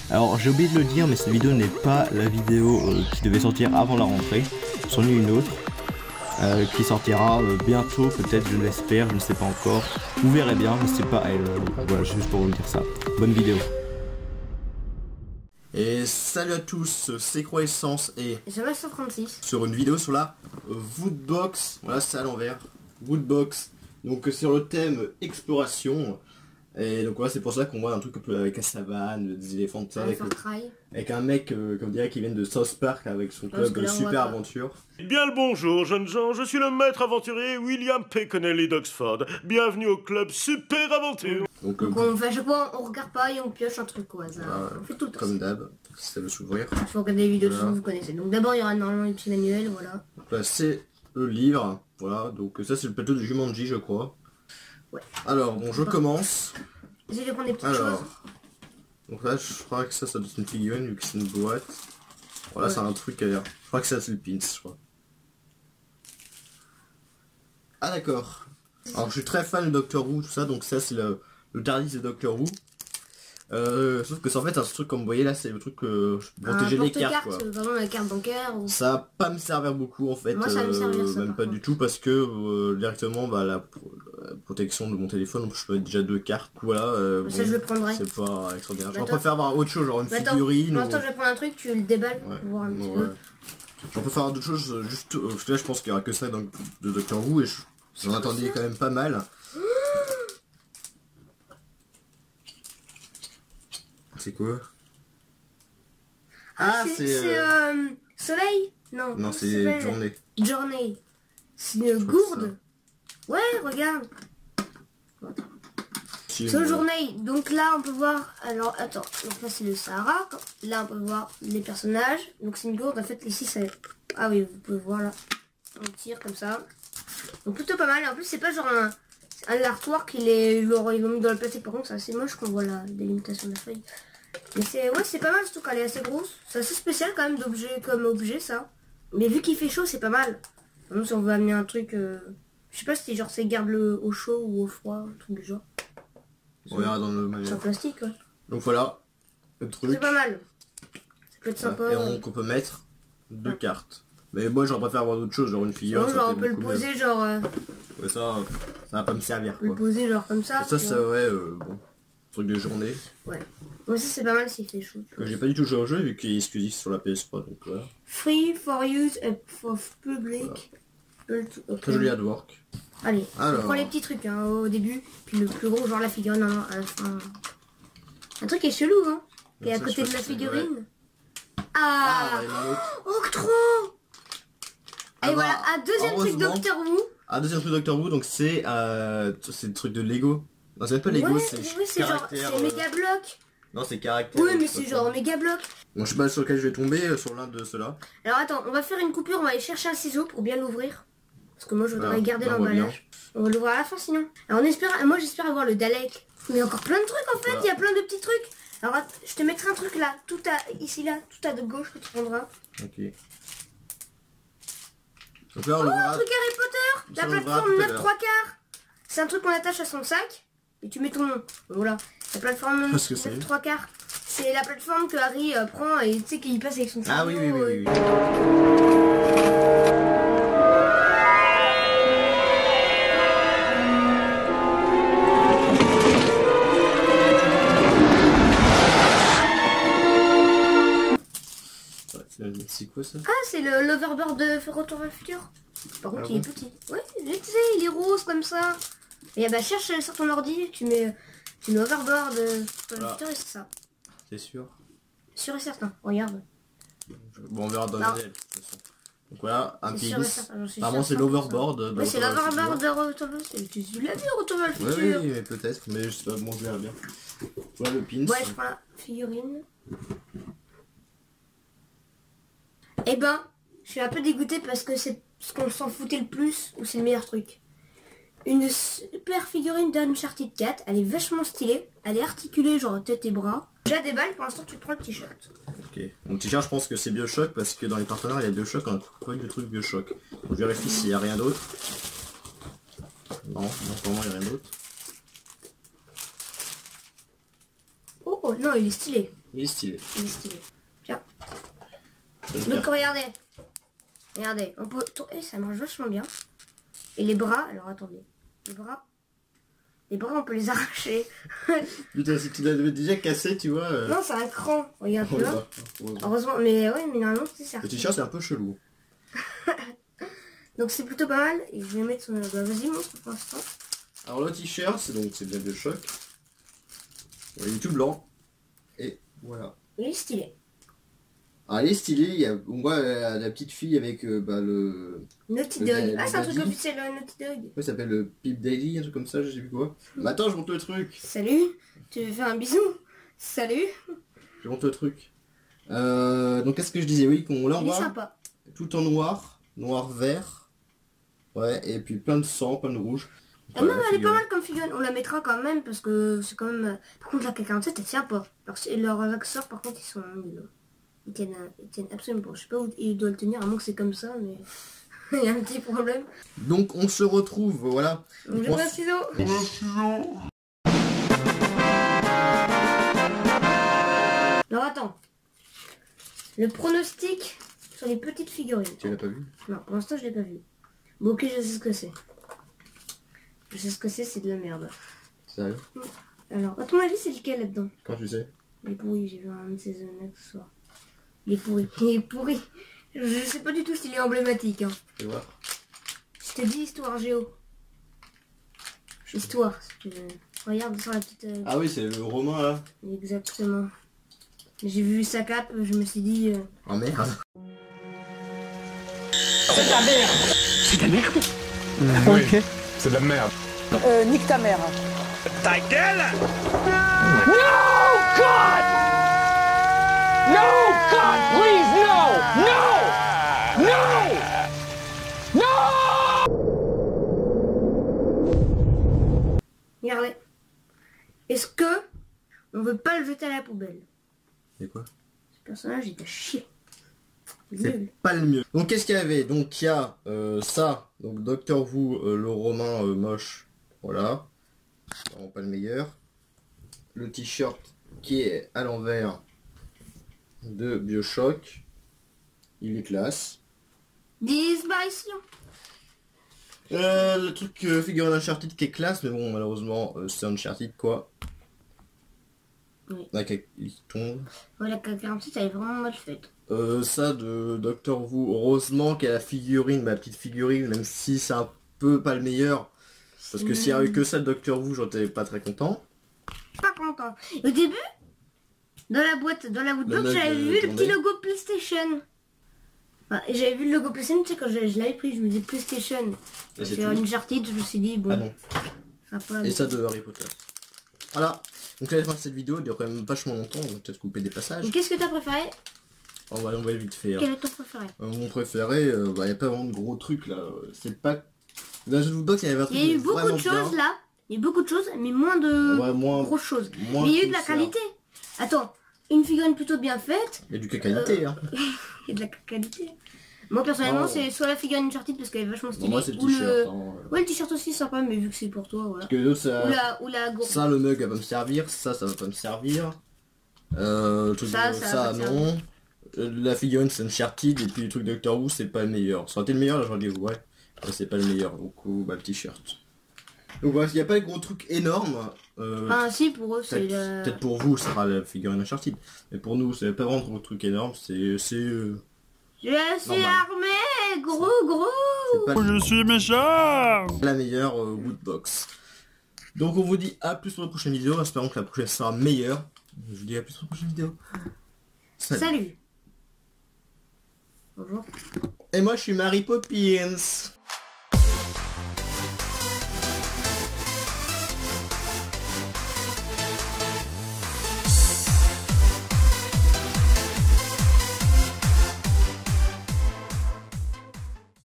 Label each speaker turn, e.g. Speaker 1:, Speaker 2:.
Speaker 1: Alors j'ai oublié de le dire, mais cette vidéo n'est pas la vidéo qui devait sortir avant la rentrée. C'en est une autre qui sortira bientôt, peut-être, je l'espère, je ne sais pas encore. Vous verrez bien, mais c'est pas elle. Voilà, juste pour vous dire ça. Bonne vidéo. Et salut à tous, c'est Croissance et
Speaker 2: J'avais 136
Speaker 1: sur une vidéo sur la Woodbox. Voilà, c'est à l'envers. Woodbox. Donc sur le thème exploration. Et donc voilà, c'est pour ça qu'on voit un truc un peu avec la savane, des éléphants, tout ça, avec un mec comme dirait qui vient de South Park avec son club Super Aventure.
Speaker 3: Bien le bonjour jeunes gens, je suis le maître aventurier William P. Connelly d'Oxford. Bienvenue au club Super Aventure.
Speaker 2: Donc on fait à chaque fois, on regarde pas et on pioche un truc au hasard. On fait tout le temps.
Speaker 1: Comme d'hab, si ça veut s'ouvrir.
Speaker 2: Il faut regarder les vidéos de vous connaissez. Donc d'abord il y aura normalement les petits manuels, voilà.
Speaker 1: Donc là c'est le livre, voilà, donc ça c'est le plateau de Jumanji je crois.
Speaker 2: Ouais.
Speaker 1: Alors bon, je commence.
Speaker 2: J'essaie de prendre des petites choses.
Speaker 1: Donc là je crois que ça doit être une figurine vu que c'est une boîte. Voilà, c'est un truc à l'air. Je crois que ça c'est le pins, je crois. Ah d'accord. Alors je suis très fan de Doctor Who, tout ça, donc ça c'est le TARDIS de Doctor Who. Sauf que c'est en fait un truc comme vous voyez là, c'est le truc protéger les cartes quoi.
Speaker 2: Vraiment la carte bancaire ou...
Speaker 1: Ça va pas me servir beaucoup en fait.
Speaker 2: Moi ça va me servir ça.
Speaker 1: Même pas du tout parce que directement bah, la protection de mon téléphone, je peux mettre déjà 2 cartes. Voilà.
Speaker 2: Ça je le prendrai.
Speaker 1: C'est pas extraordinaire. Je préfère avoir autre chose, genre une figurine.
Speaker 2: Attends, je vais prendre un truc, tu le déballes pour voir un petit peu.
Speaker 1: J'en préfère d'autres choses, juste parce que là je pense qu'il y aura que ça de Doctor Who et j'en attendais quand même pas mal. C'est quoi? Ah, c'est
Speaker 2: soleil? Non.
Speaker 1: Non, c'est journée.
Speaker 2: Journée. C'est une gourde. Ouais, regarde. C'est une journée. Donc là, on peut voir... Alors, attends. Donc là, c'est le Sahara. Là, on peut voir les personnages. Donc c'est une gourde. En fait, ici, c'est... Ah oui, vous pouvez voir là. On tire comme ça. Donc plutôt pas mal. En plus, c'est pas genre un artwork. Ils l'ont mis dans le plastique. Par contre, c'est assez moche qu'on voit la délimitation de la feuille. Mais c'est pas mal, surtout qu'elle est assez grosse. C'est assez spécial quand même comme objet ça. Mais vu qu'il fait chaud, c'est pas mal. Même si on veut amener un truc, je sais pas si genre c'est garde au chaud ou au froid, un truc du genre.
Speaker 1: On verra dans le manuel.
Speaker 2: C'est en plastique, ouais.
Speaker 1: Donc voilà, le truc.
Speaker 2: C'est pas mal. Ça peut être sympa.
Speaker 1: Et on peut mettre 2 cartes. Mais moi j'aurais préféré avoir d'autres choses, genre une figure.
Speaker 2: Genre on peut le poser genre...
Speaker 1: Ouais, ça va pas me servir quoi.
Speaker 2: Le poser genre comme ça.
Speaker 1: Ça ouais, bon. Truc de journée.
Speaker 2: Ouais. Moi aussi c'est pas mal s'il fait chaud.
Speaker 1: J'ai pas du tout joué au jeu vu qu'il est exclusif sur la PS3 donc voilà.
Speaker 2: Free for use of public.
Speaker 1: Voilà. Très joli artwork.
Speaker 2: Allez, on prend les petits trucs hein, au début, puis le plus gros genre la figurine à la fin. Un truc qui est chelou hein, qui est à côté de la figurine. Ouais. Ah, oh trop. Et voilà, un deuxième truc Doctor Who.
Speaker 1: Un deuxième truc Doctor Who, donc c'est le truc de Lego. Non, c'est même pas Lego, c'est caractère.
Speaker 2: C'est méga bloc.
Speaker 1: Non, c'est caractère.
Speaker 2: Oui, mais c'est genre méga bloc.
Speaker 1: Bon, je sais pas sur lequel je vais tomber, sur l'un de ceux-là.
Speaker 2: Alors attends, on va faire une coupure, on va aller chercher un ciseau pour bien l'ouvrir. Parce que moi je voudrais garder l'emballage. On va l'ouvrir à la fin sinon. Alors moi j'espère avoir le Dalek. Mais il y a encore plein de trucs en fait, il y a plein de petits trucs. Alors je te mettrai un truc là, ici là, tout à de gauche que tu prendras.
Speaker 1: Ok. Donc là, on
Speaker 2: un truc Harry Potter, la plateforme 9 3/4. C'est un truc qu'on attache à son sac et tu mets ton nom. Voilà, la plateforme 9 3/4. C'est la plateforme que Harry prend et tu sais qu'il passe avec son cerveau.
Speaker 1: Ah oui. C'est quoi ça?
Speaker 2: Ah, c'est l'Overbird de Retour vers le futur. Par contre, il est petit. Ouais, je sais, il est rose comme ça. Et bah, cherche sur ton ordi, tu mets Overboard Retour vers le futur et c'est ça.
Speaker 1: C'est sûr?
Speaker 2: Sûr et certain, regarde.
Speaker 1: Bon, on verra dans le manuel, de toute façon. Donc voilà, un pins. Apparemment, c'est l'Overboard.
Speaker 2: Ouais, c'est l'Overboard de Retour vers le futur. Tu l'as vu, Retour vers le futur?
Speaker 1: Oui, mais peut-être, mais je sais pas, bon, je verrai bien. Voilà le pins.
Speaker 2: Ouais, je prends la figurine. Eh ben, je suis un peu dégoûtée parce que c'est ce qu'on s'en foutait le plus ou c'est le meilleur truc. Une super figurine d'Uncharted 4, elle est vachement stylée, elle est articulée genre tête et bras. J'ai des balles, pour l'instant tu prends le t-shirt.
Speaker 1: Ok, mon t-shirt je pense que c'est Bioshock parce que dans les partenaires il y a Bioshock, on a trouvé des trucs Bioshock. Donc je vérifie s'il n'y a rien d'autre. Non, pour le moment il n'y a rien d'autre.
Speaker 2: Oh non, il est stylé.
Speaker 1: Il est stylé.
Speaker 2: Il est stylé. Tiens.
Speaker 1: Donc,
Speaker 2: Donc regardez. Regardez. On peut tourner, ça marche vachement bien. Et les bras, alors attendez. Les bras on peut les arracher.
Speaker 1: putain, si tu l'avais déjà cassé, tu vois.
Speaker 2: Non, c'est un cran. Regarde, tu vois.
Speaker 1: Heureusement.
Speaker 2: Heureusement, mais ouais, mais normalement c'est certain.
Speaker 1: Le t-shirt c'est un peu chelou.
Speaker 2: Donc c'est plutôt pas mal. Et je vais mettre son... Bah, vas-y, montre pour l'instant.
Speaker 1: Alors le t-shirt, c'est bien de choc. Il est tout blanc. Et voilà.
Speaker 2: Il est stylé.
Speaker 1: Alors il est stylé, on voit la petite fille avec le...
Speaker 2: Naughty
Speaker 1: Le
Speaker 2: Dog.
Speaker 1: Daddy.
Speaker 2: Ah, c'est un truc officiel, Naughty Dog.
Speaker 1: Ça s'appelle le Pip Daily, un truc comme ça, je sais plus quoi. Mais attends, je monte le truc.
Speaker 2: Salut. Tu veux faire un bisou? Salut.
Speaker 1: Je monte le truc. Donc qu'est-ce que je disais? Oui, qu'on
Speaker 2: Il est
Speaker 1: l'envoie
Speaker 2: sympa.
Speaker 1: tout en noir, vert. Ouais, et puis plein de sang, plein de rouge.
Speaker 2: Ah non, elle est pas mal comme figurine. On la mettra quand même parce que c'est quand même... Par contre, la K-47, elle tient pas. Leurs accessoires, par contre, ils sont nuls. Ils tiennent absolument pas. Je sais pas où ils doivent le tenir, à moins que c'est comme ça, mais... Il y a un petit problème.
Speaker 1: Donc on se retrouve, voilà.
Speaker 2: Donc j'ai pas de ciseaux. Alors attends. Le pronostic sur les petites figurines.
Speaker 1: Tu l'as pas vu?
Speaker 2: Non, pour l'instant, je l'ai pas vu. Bon, ok, je sais ce que c'est. Je sais ce que c'est de la merde.
Speaker 1: Sérieux?
Speaker 2: Alors, à ton avis, c'est lequel là-dedans?
Speaker 1: Quand tu sais?
Speaker 2: Il est pourri, j'ai vu un de ces honnêtes ce soir. Il est pourri. Je sais pas du tout s'il est emblématique. Hein.
Speaker 1: Tu vois?
Speaker 2: Je te dis histoire géo. Histoire, si tu veux. Regarde sur la petite...
Speaker 1: Ah oui, c'est le romain là.
Speaker 2: Exactement. J'ai vu sa cape, je me suis dit...
Speaker 1: Oh merde.
Speaker 4: C'est de la merde.
Speaker 5: C'est de la merde.
Speaker 4: Ok.
Speaker 5: C'est de la merde.
Speaker 4: Nique ta mère.
Speaker 5: Ta gueule!
Speaker 4: No, God! No, God, please, no! No! No! No!
Speaker 2: Regardez. Est-ce que on veut pas le jeter à la poubelle?
Speaker 1: C'est quoi?
Speaker 2: Ce personnage est à chier.
Speaker 1: C'est
Speaker 2: Nul.
Speaker 1: pas le mieux. Donc qu'est-ce qu'il y avait? Donc il y a ça, donc Docteur Who, le romain moche, voilà. Vraiment pas le meilleur. Le t-shirt qui est à l'envers de BioShock. Il est classe.
Speaker 2: Disparition.
Speaker 1: Le truc figurine Uncharted qui est classe, mais bon malheureusement c'est Uncharted quoi.
Speaker 2: Oui.
Speaker 1: Là qui tombe.
Speaker 2: Ouais, la K-47, elle est vraiment mal faite.
Speaker 1: Ça de Doctor Who, heureusement qu'il y a la figurine, ma petite figurine, même si c'est un peu pas le meilleur. Parce que s'il y avait eu que ça de Doctor Who, j'en étais pas très content.
Speaker 2: Pas content. Au début, dans la boîte Woodbox,
Speaker 1: mug,
Speaker 2: j'avais vu le
Speaker 1: tourné.
Speaker 2: petit logo PlayStation. Enfin, et j'avais vu le logo PlayStation, tu sais, quand je l'avais pris, je me disais PlayStation.
Speaker 1: Et c'est
Speaker 2: Sur
Speaker 1: tout.
Speaker 2: une Uncharted, je me suis dit, bon,
Speaker 1: Ah bon.
Speaker 2: ça va pas...
Speaker 1: Et ça de Harry Potter. Voilà. Donc là, la fin de cette vidéo dure quand même vachement longtemps, on va peut-être couper des passages.
Speaker 2: Et qu'est-ce que t'as préféré?
Speaker 1: On va vite faire.
Speaker 2: Quel est ton préféré?
Speaker 1: Mon préféré, y a pas vraiment de gros trucs là. C'est pas... Dans la Woodbox, il y avait un truc
Speaker 2: Il y a eu beaucoup
Speaker 1: vraiment
Speaker 2: de choses
Speaker 1: bien.
Speaker 2: là. Il y a eu beaucoup de choses, mais moins de
Speaker 1: Ouais, moins...
Speaker 2: grosses choses.
Speaker 1: moins
Speaker 2: Mais il y a eu
Speaker 1: tout
Speaker 2: de la
Speaker 1: ça.
Speaker 2: qualité. Attends, une figurine plutôt bien faite.
Speaker 1: Il y a du qualité, hein.
Speaker 2: Et de la qualité. Moi personnellement,
Speaker 1: Oh.
Speaker 2: c'est soit la figurine Uncharted parce qu'elle est vachement
Speaker 1: Bon,
Speaker 2: stylée.
Speaker 1: moi, c'est le
Speaker 2: ou
Speaker 1: t-shirt. Hein.
Speaker 2: Ouais, le t-shirt aussi sympa, mais vu que c'est pour toi, voilà.
Speaker 1: Parce que les autres, ça...
Speaker 2: Ou la gourde.
Speaker 1: Ça, le mug, elle va me servir. Ça va pas me servir. Le truc
Speaker 2: Ça
Speaker 1: de-
Speaker 2: va pas te
Speaker 1: non. La figurine, c'est Uncharted. Et puis le truc Doctor Who, c'est pas le meilleur. Ça aurait été le meilleur, là, j'aurais dit ouais. Mais c'est pas le meilleur. Donc, bah, le t-shirt. Donc voilà, il n'y a pas de gros trucs énormes.
Speaker 2: Enfin, si, pour eux, c'est
Speaker 1: Peut-être
Speaker 2: la...
Speaker 1: peut-être pour vous, ça sera la figurine Uncharted. Mais pour nous, c'est pas vraiment de trucs énormes. C'est
Speaker 2: Je suis
Speaker 1: normal.
Speaker 2: armé, gros.
Speaker 1: pas
Speaker 5: Je suis méchant!
Speaker 1: la meilleure Woodbox. Donc on vous dit à plus pour la prochaine vidéo. Espérons que la prochaine sera meilleure. Je vous dis à plus pour la prochaine vidéo.
Speaker 2: Salut. Bonjour.
Speaker 1: Et moi je suis Mary Poppins.